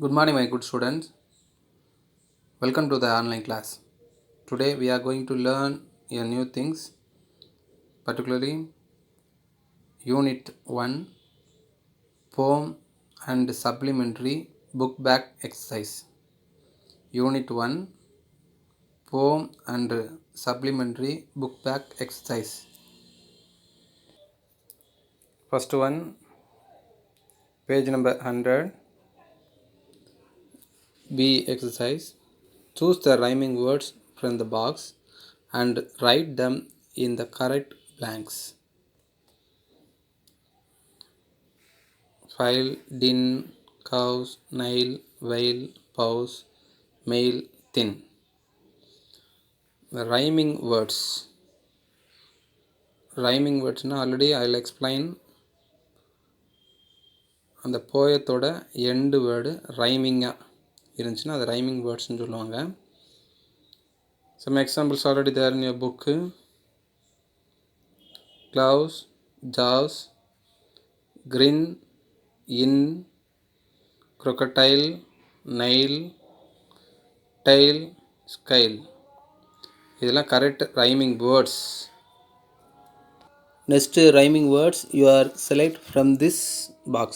Good morning, my good students. Welcome to the online class. Today we are going to learn a new things, particularly Unit 1 Poem and Supplementary Book Back Exercise. Unit 1 Poem and Supplementary Book Back Exercise. First one, page number 100. B exercise. Choose the rhyming words from the box and write them in the correct blanks. File, din, cows, nail, whale, pause, male, thin. The rhyming words. Rhyming words already I'll explain. அந்த போயத்தோட end word ரைமிங்காக இருந்துச்சுன்னா அது rhyming வேர்ட்ஸ்னு சொல்லுவாங்க. Some examples already there in your book. Gloves, jaws, grin, in, crocodile, nail, tail, scale. இதெல்லாம் correct rhyming words. Next rhyming words you are select from this box.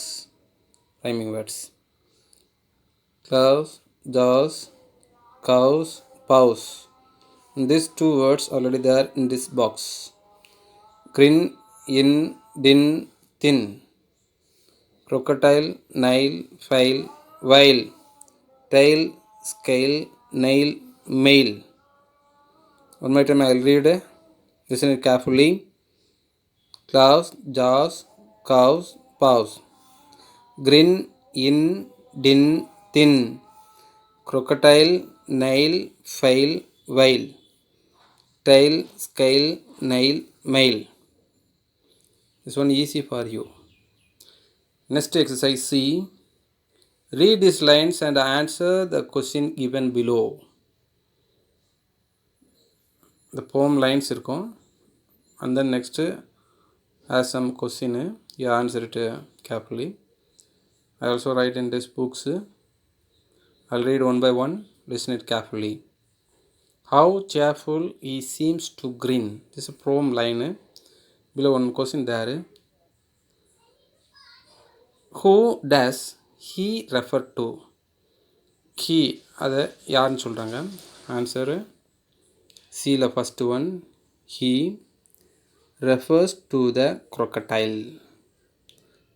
Rhyming words. Gloves, jaws, cows, paws. These two words already there in this box. Grin, in, din, thin. Crocodile, nail, file, whale. Tail, scale, nail, male. One more time I will read. Listen it carefully. Gloves, jaws, cows, paws. Grin, in, din, thin. Crocodile, nail, file, whale. Tail, scale, nail, male. This one easy for you. Next exercise C. Read these lines and answer the question given below. The poem lines இருக்கும். And then next has some question. You answer it carefully. I also write in this books. I'll read one by one. Listen it carefully. How cheerful he seems to grin. This is a poem line. Below one question there. Who does he refer to? He அதை யாருன்னு சொல்கிறாங்க. Answer Cல first one. He refers to the crocodile.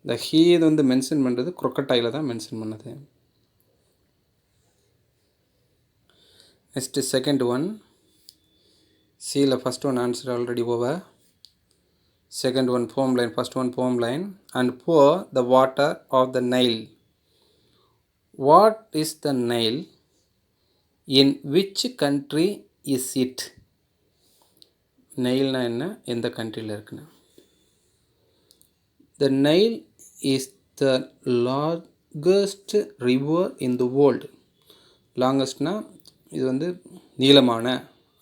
இந்த he இது வந்து mention பண்ணுறது crocodile தான் mention பண்ணது. Next second one. Cல first one answer already over. Second one poem line, first one poem line. And pour the water of the Nile. What is the Nile? In which country is it? Nile என்ன எந்த கண்ட்ரியில் இருக்குன்னு. The Nile is the largest river in the world. லாங்கஸ்ட்னா இது வந்து நீளமான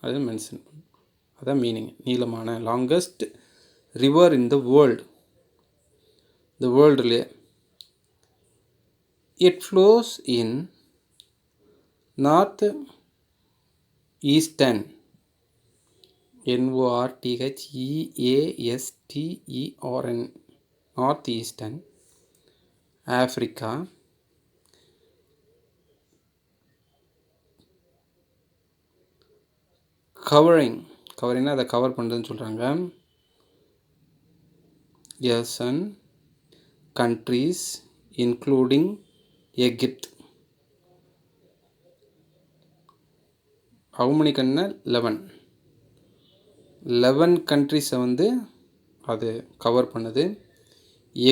அது mention அதான் மீனிங். நீளமான longest river in the world. இந்த வேர்ல்டுலே it flows in north eastern NORTHEASTERN north eastern Africa, கவரிங்னா அதை கவர் பண்ணுறதுன்னு சொல்கிறாங்க. ஏசன் countries including Egypt. How many கண்ட்ரினா 11 கண்ட்ரிஸை வந்து அது கவர் பண்ணுது.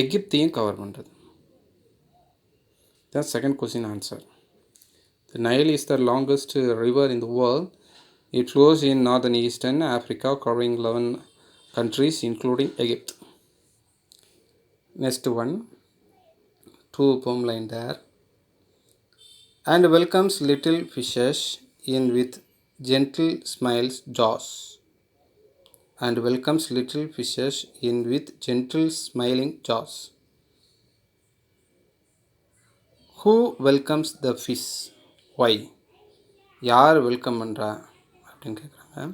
எகிப்தையும் கவர் பண்ணுறது. That's second question answer. The Nile is the longest river in the world. It flows in northern eastern Africa, covering 11 countries including Egypt. Next one, two poem line there. And welcomes little fishes in with gentle smiles jaws. And welcomes little fishes in with gentle smiling jaws. Who welcomes the fish? Why? யார் welcome பண்ணுறா அப்படின்னு கேட்குறாங்க.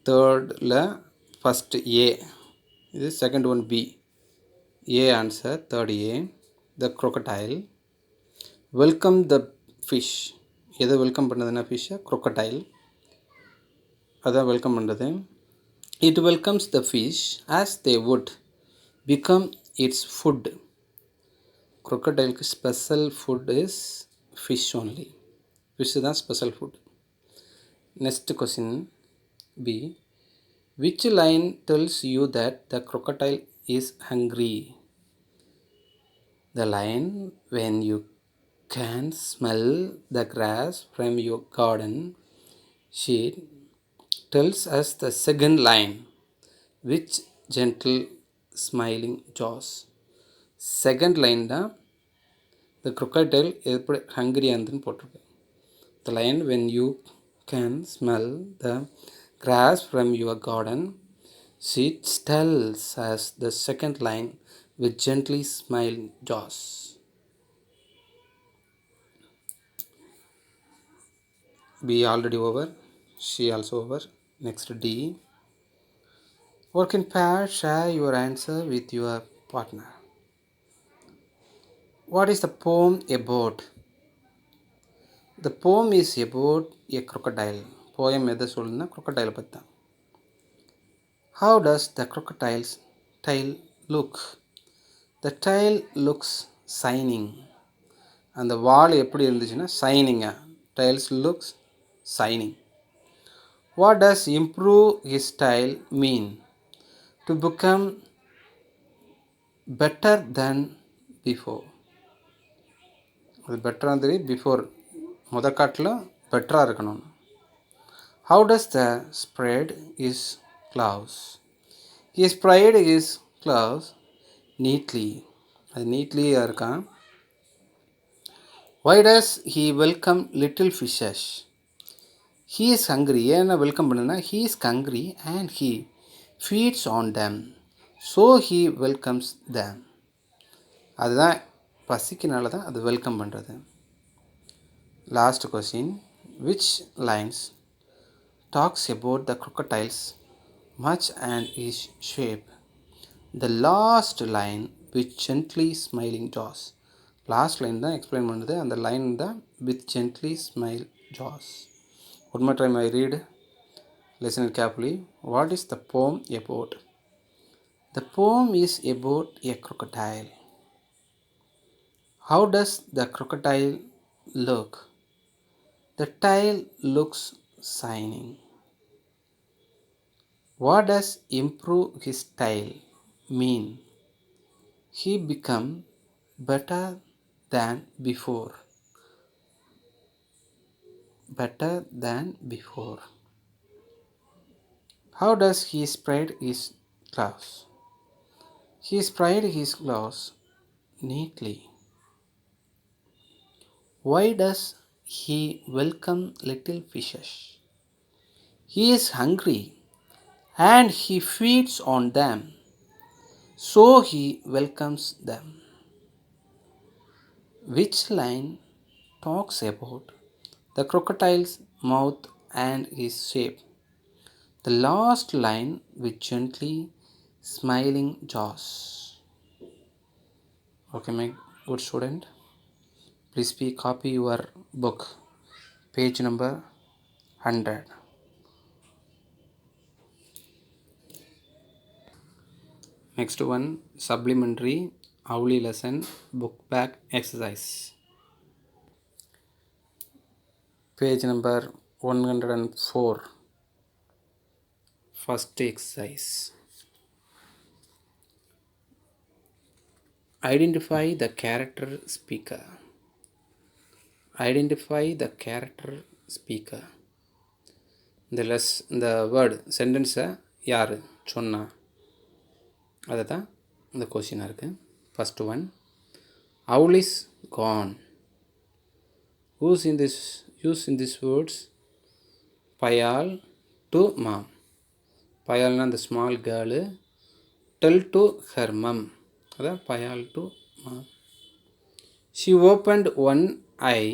தேர்டில் first A, இது second one B. A answer, third A. The crocodile welcome the fish. எதை welcome பண்ணுறதுன்னா ஃபிஷ்ஷை, crocodile அதான் வெல்கம் பண்ணுறது. It welcomes the fish as they would become its food. crocodileக்கு special food is fish only. Fish தான் special food. Next question B. Which line tells you that the crocodile is hungry? The line when you can smell the grass from your garden sheet tells us the second line. Which gentle smiling jaws? Second line தான் த crocodile எப்படி ஹங்கரியாக இருந்துன்னு போட்டிருக்கு. The line when you can smell the grass from your garden sheet tells us the second line with gently smiling jaws. B already over, C also over. Next D. Work in pair, share your answer with your partner. What is the poem about? The poem is about a crocodile. Poem எதை சொல்லுன்னா crocodile பற்றி தான். How does the crocodile's tail look? The tail looks shining. அந்த வால் எப்படி இருந்துச்சுன்னா ஷைனிங்காக. tails looks shining. What does improve his style mean? To become better than before. அது பெட்டராக தெரியும், பிஃபோர் காட்டில் பெட்டராக இருக்கணும். How does the spread his clothes? He spread his clothes neatly. அது நீட்லியாக இருக்கான். Why does he welcome little fishes? He is hungry. ஏன்னா welcome பண்ணுன்னா he is hungry and he feeds on them. So he welcomes them. அதுதான் பசிக்குனால தான் அது welcome பண்ணுறது. Last question. Which lines talks about the crocodile's much and his shape? The last line with gently smiling jaws. Last line தான் explain பண்ணுறது. அந்த line தான் with gently smile jaws. One more time I read. Listen carefully. What is the poem about? The poem is about a crocodile. How does the crocodile look? The tail looks shining. What does improve his tail mean? He become better than before. Better than before. How does he spread his clothes? He spread his clothes neatly. Why does he welcome little fishes? He is hungry and he feeds on them. So he welcomes them. Which line talks about the crocodile's mouth and his shape? The last line with gently smiling jaws. Okay, my good student, please copy your book, page number 100. Next one, supplementary hourly lesson book back exercise. Page number 104. First exercise. Identify the character speaker. Identify the character speaker. இந்த word சென்டென்ஸை யார் சொன்னா, அதை தான் இந்த கொஸ்டினாக இருக்குது. First one, owl is gone. Who's in this use in these words? Payal to mom. Payalna the small girl. Tell to her mom. அதான் Payal to mom. She opened one eye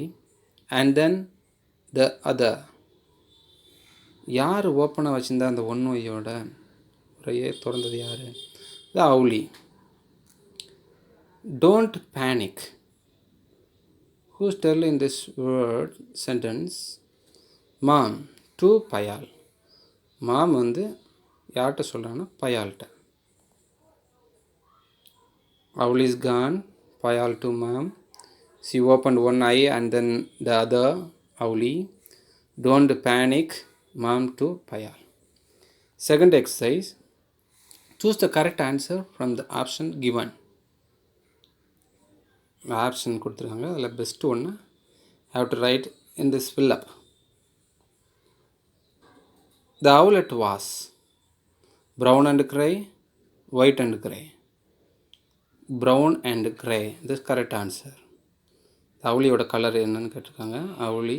and then the other. யார் ஓப்பனாக வச்சுருந்தா அந்த one ஐயோட முறையே திறந்தது யார்? The owly. Don't panic. Who's telling this word sentence? Mom to Payal. Mom வந்து யார்கிட்ட சொல்கிறாங்கன்னா பயால்கிட்ட. Owl is gone. Payal to mom. She opened one eye and then the other. Owly. Don't panic. Mom to Payal. Second exercise. Choose the correct answer from the option given. Option கொடுத்துருக்காங்க. அதில் best ஒன்று have to write in this fill up. The owlet was brown and grey, white and grey. Brown and grey. This correct answer. அவுளியோட colour என்னன்னு கேட்டிருக்காங்க. அவுளி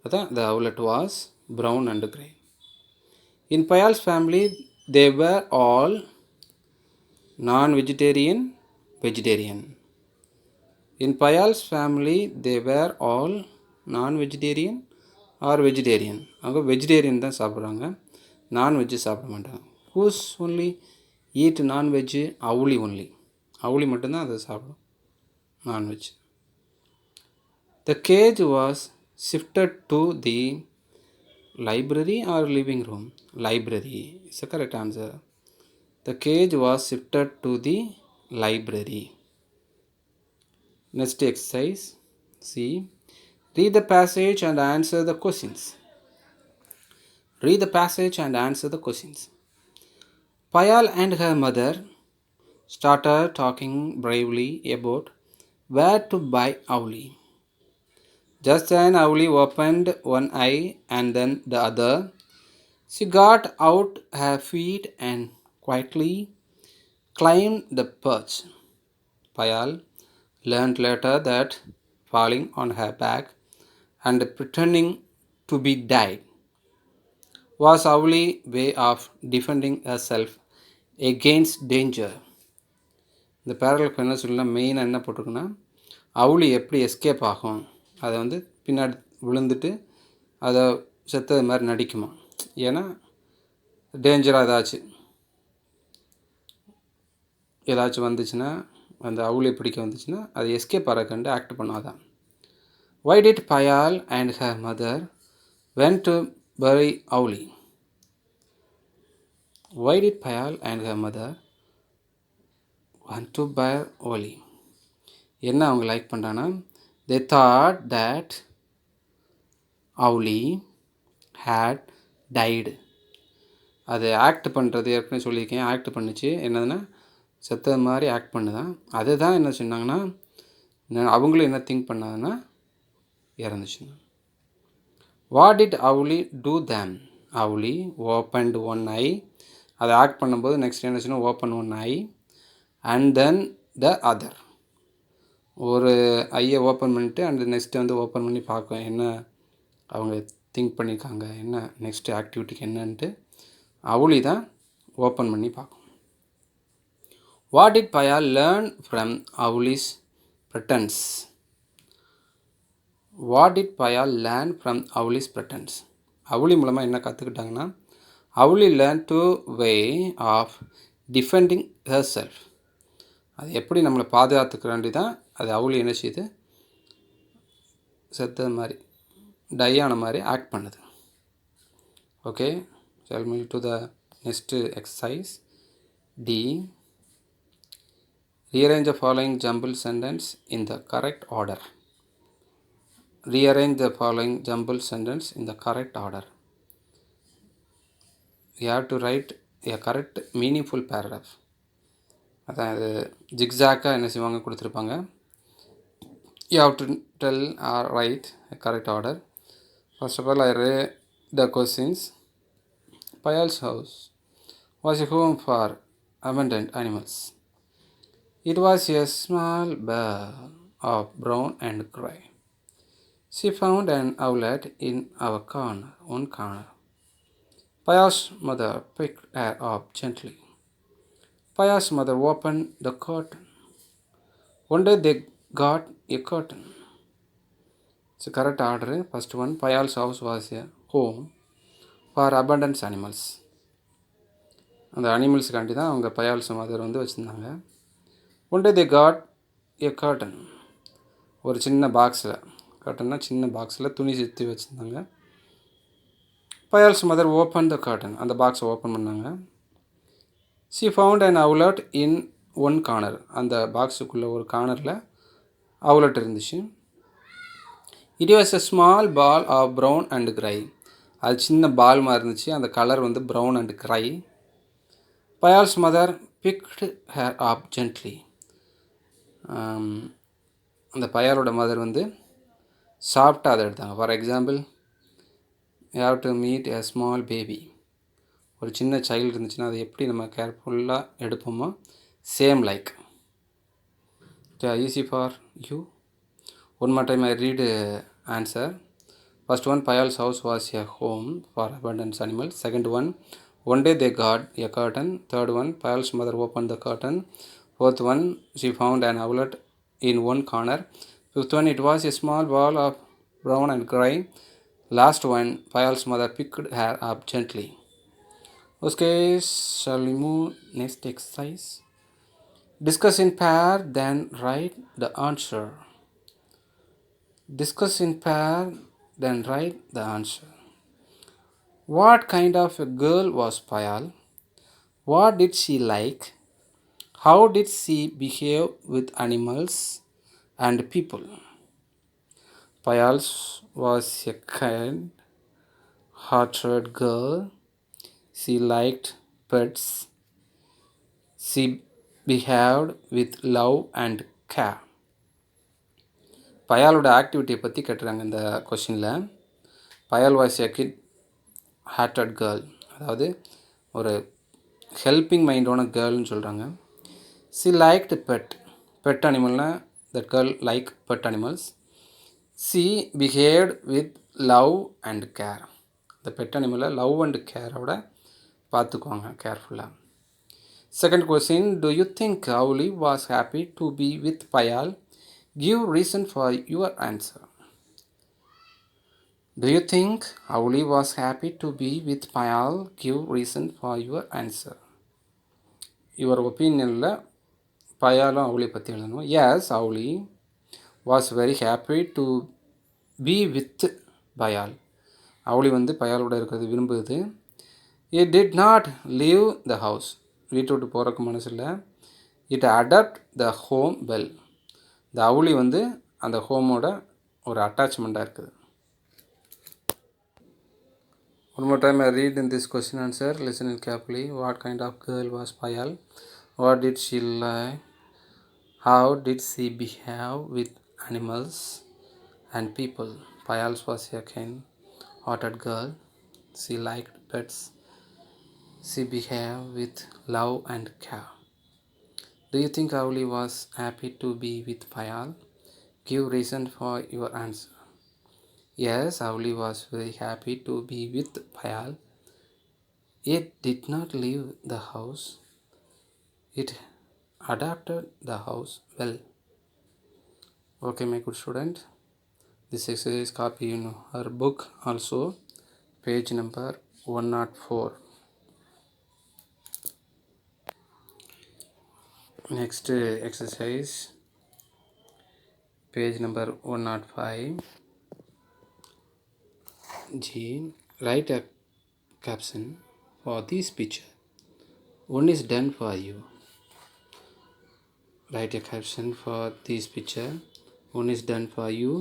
அதான் the owlet was brown and grey. In Payal's family they were all non-vegetarian, vegetarian. In Payal's family they were all non-vegetarian or vegetarian. அவங்க vegetarian தான் சாப்பிட்றாங்க, non veg சாப்பிட மாட்டாங்க. Who's only eat non-veg? அவுளி only. அவுளி மட்டும்தான் அதை சாப்பிடும் non veg. The cage was shifted to the library or living room? Library is the correct answer. The cage was shifted to the library. Next exercise. See. Read the passage and answer the questions. Read the passage and answer the questions. Payal and her mother started talking bravely about where to buy Owly. Just then Owly opened one eye and then the other. She got out her feet and quietly climbed the perch. Payal learned later that falling on her back and pretending to be dead was Owly's way of defending herself against danger. இந்த பேரலுக்கு என்ன சொல்லலாம், மெயினாக என்ன போட்டிருக்குன்னா, அவுளி எப்படி escape ஆகும், அதை வந்து பின்னாடி விழுந்துட்டு அதை செத்தது மாதிரி நடிக்குமா. ஏன்னா டேஞ்சராக ஏதாச்சும் வந்துச்சுன்னா, அந்த அவுளியை பிடிக்க வந்துச்சுன்னா அது எஸ்கேப் ஆகிறக்கண்டு ஆக்ட் பண்ணாதான். Why did Payal and her mother went to bury Owly? Why did Payal and her mother want to bury Owly? என்ன அவங்க லைக் பண்ணுறாங்கன்னா, they thought that Owly had died. அது ஆக்ட் பண்ணுறது ஏற்கனவே சொல்லியிருக்கேன், ஆக்ட் பண்ணிச்சு. என்னதுன்னா செத்தது மாதிரி ஆக்ட் பண்ணுதான். அதை தான் என்ன சொன்னாங்கன்னா, அவங்களும் என்ன திங்க் பண்ணாங்கன்னா இறந்துச்சுன்னா. What did owly do them? Owly opened one eye. அதை ஆக்ட் பண்ணும்போது நெக்ஸ்ட் என்ன சொன்னால் open one eye and then the other. ஒரு ஐயை ஓப்பன் பண்ணிட்டு அண்ட் நெக்ஸ்ட்டு வந்து ஓப்பன் பண்ணி பார்க்கும் என்ன அவங்க திங்க் பண்ணியிருக்காங்க, என்ன நெக்ஸ்ட்டு ஆக்டிவிட்டிக்கு என்னன்ட்டு அவுளி தான் ஓப்பன் பண்ணி பார்க்கும். What did Payal learn from owly's pretense? What did Payal learn from owly's pretense? Owly மூலமாக என்ன கற்றுக்கிட்டாங்கன்னா, owly learn to way of defending herself. அது எப்படி நம்மளை பாதுகாத்துக்கிறாண்டி தான் அது அவுளி என்ன செய்யுது, செத்தது மாதிரி டையான மாதிரி ஆக்ட் பண்ணுது. Okay, shall move to the next exercise. D. Rearrange the following jumbled sentence in the correct order. Rearrange the following jumbled sentence in the correct order. You have to write a correct meaningful paragraph. அதாவது ஜிக்ஸாக்காக என்ன செய்வாங்க கொடுத்துருப்பாங்க. You have to tell or write a correct order. First of all, I read the questions. Payal's house was a home for abundant animals. It was a small bear of brown and grey. She found an owlet in our corner, one corner. Payal's mother picked her up gently. Payal's mother opened the curtain. One day they got a curtain. It's a correct order. First one, Payal's house was a home for abundance animals. அந்த அனிமல்ஸுக்காண்டி தான் அவங்க பயால்ஸ் mother வந்து வச்சுருந்தாங்க. One day they got a carton. ஒரு சின்ன பாக்ஸில், கர்டன்னா சின்ன பாக்ஸில் துணி சுற்றி வச்சுருந்தாங்க. Payal's mother open the carton. அந்த பாக்ஸை ஓப்பன் பண்ணாங்க. She found an owlet in one corner. அந்த பாக்ஸுக்குள்ளே ஒரு கார்னரில் அவுலட் இருந்துச்சு. It was a small ball of brown and grey. அது சின்ன பால் மாதிரி இருந்துச்சு. அந்த கலர் வந்து brown and grey. Payal's mother picked her up gently. அந்த பயாலோட மதர் வந்து சாஃப்டாக அதை எடுத்தாங்க. For example, you have to meet a small baby. ஒரு சின்ன சைல்டு இருந்துச்சுன்னா அதை எப்படி நம்ம கேர்ஃபுல்லாக எடுப்போமோ, same like. Easy for you. One more time I read answer. First one, Payal's house was a home for abundance animals. Second one day they got a curtain. Third one, Payal's mother opened the curtain. Fourth one, she found an owlet in one corner. Fifth one, it was a small ball of brown and grey. Last one, Payal's mother picked her up gently. Okay, shall we move next exercise? Discuss in pair, then write the answer. Discuss in pair, then write the answer. What kind of a girl was Payal? What did she like? How did she behave with animals and people? Payal was a kind-hearted girl. She liked pets. She behaved with love and care. பயாலோட ஆக்டிவிட்டியை பற்றி கேட்டுறாங்க இந்த கொஷினில். Payal was a kind hearted girl. அதாவது ஒரு helping மைண்டோன கேர்ள்னு சொல்கிறாங்க. சி லைக்டு பெட் அனிமல்னால் that girl like pet animals. She behaved with love and care. இந்த பெட் அனிமலை லவ் அண்ட் கேரோட பார்த்துக்குவாங்க கேர்ஃபுல்லாக. Second question, do you think Avuli was happy to be with Payal? Give reason for your answer. Do you think Avuli was happy to be with Payal? Give reason for your answer. Your opinionல பயாலும் அவளி பற்றி எழுதணும். Yes, Avuli was very happy to be with Payal. அவளி வந்து பயாலோட இருக்கிறது விரும்புது. It did not leave the house. வீட்டை விட்டு போகிறக்கு மனசு இல்லை. It adapt the home well. இந்த அவுளி வந்து அந்த ஹோமோட ஒரு அட்டாச்மெண்ட்டாக இருக்குது. One more time I read in this question answer. Listen it carefully. What kind of girl was Payal? What did she like? How did she behave with animals and people? Payal was a kind-hearted girl. She liked pets. She behaved with love and care. Do you think Avuli was happy to be with Payal? Give reason for your answer. Yes, Avuli was very happy to be with Payal. It did not leave the house. It adapted the house well. Okay, my good student. This exercise copy in her book also, page number 104. Next exercise, page number 105. G. Write a caption for this picture. One is done for you. Write a caption for this picture. One is done for you.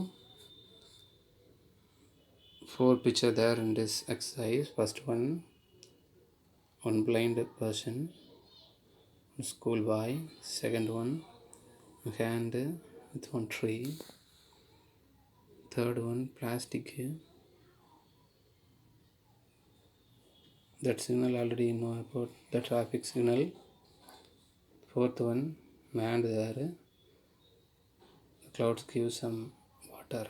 4 picture there in this exercise. First one blind person, school boy. Second one, hand with one tree. Third one, plastic. That signal already you know about the traffic signal. Fourth one, man there. The clouds give some water.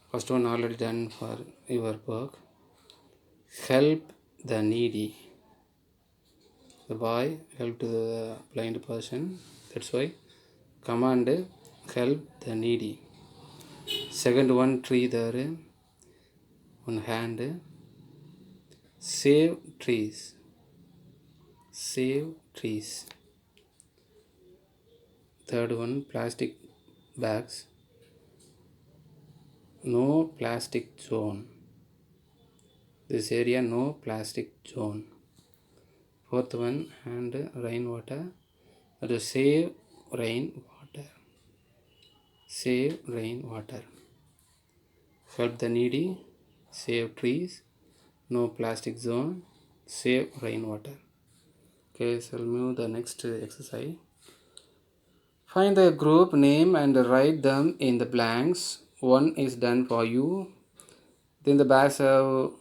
First one already done for your work. Help the needy. The boy helped the blind person. That's why command help the needy. Second one, tree there, one hand, save trees, save trees. Third one, plastic bags, no plastic zone, this area no plastic zone. Fourth one, and rainwater, that is save rainwater, save rainwater. Help the needy, save trees, no plastic zone, save rainwater. Okay, so we'll move the next exercise. Find the group name and write them in the blanks. One is done for you. Then the bags have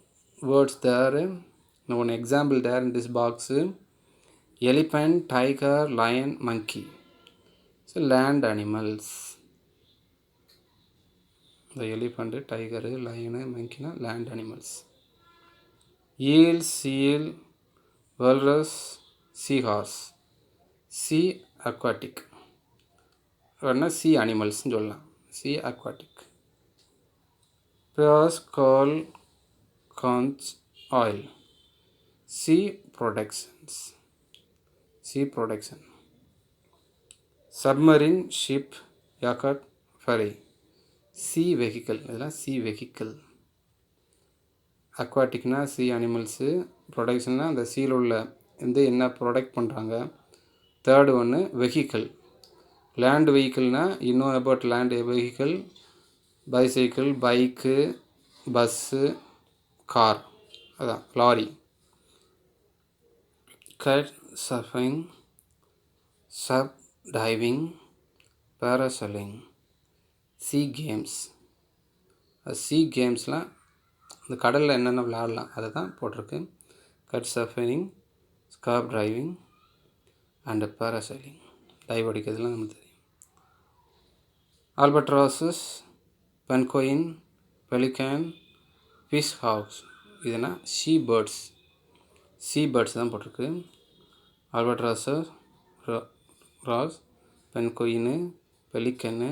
words there. Now one example there in this box: elephant, tiger, lion, monkey. So land animals. The elephant, tiger, lion, monkey, land animals. Eel, seal, walrus, seahorse. Sea aquatic. Or sea animals. Sea aquatic. Pears, coal, conch, oil. Sea productions. Sea production. Submarine, ship, yacht, ferry. Sea vehicle. Sea vehicle. அக்வாட்டிக்னா sea animals, ப்ரொடக்ஷன்னா அந்த சீல உள்ள என்ன product பண்ணுறாங்க. Third ஒன்று vehicle. Land வெஹிக்கிள்னால் இன்னும் about land vehicle, bicycle, bike, bus, car, அதான் lorry. Kite surfing, sub diving, parasailing. Sea games. Sea கேம்ஸ்லாம் இந்த கடலில் என்னென்ன விளையாடலாம் அதை தான் போட்டிருக்கு. Kite surfing, scuba driving and parasailing. Dive அடிக்கிறதுலாம் நமக்கு தெரியும். Albatrosses, penguin, pelican, fish hawks. இதுனா ஷீ பேர்ட்ஸ். ஷீ பேர்ட்ஸ் தான் போட்டிருக்கு. ஆல்பட்ராசஸ், ராஸ், பென்குயின், பெலிகன்னு,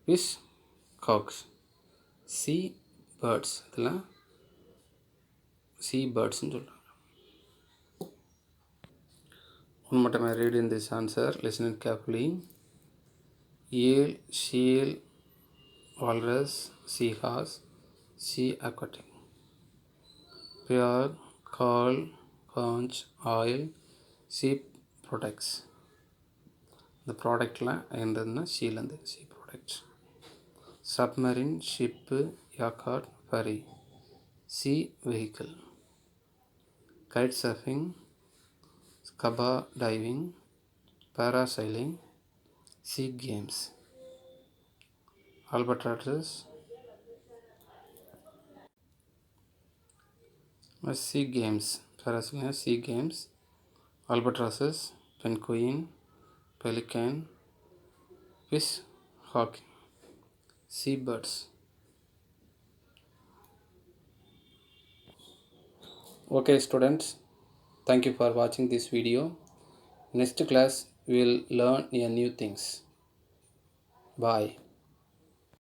ஃபிஷ் ஹாக்ஸ். Sea birds. இதெல்லாம் சி பேர்ட்ஸ்ன்னு சொல்கிறாங்க. One more time I read in this answer. Listen it carefully. Eel, seal, walrus, seahorse, sea aquatic. Pear, coal, conch, oil, sea products. The productலாம் எந்ததுன்னா ஷீலேருந்து sea products. Submarine, ship, yacht, ferry. Sea vehicle. Kite surfing, scuba diving, parasailing, sea games. Albatrosses, sea games, parasailing, sea games. Albatrosses, penguin, pelican, fish hawking, seabirds. Okay students, thank you for watching this video. Next class we will learn new things. Bye.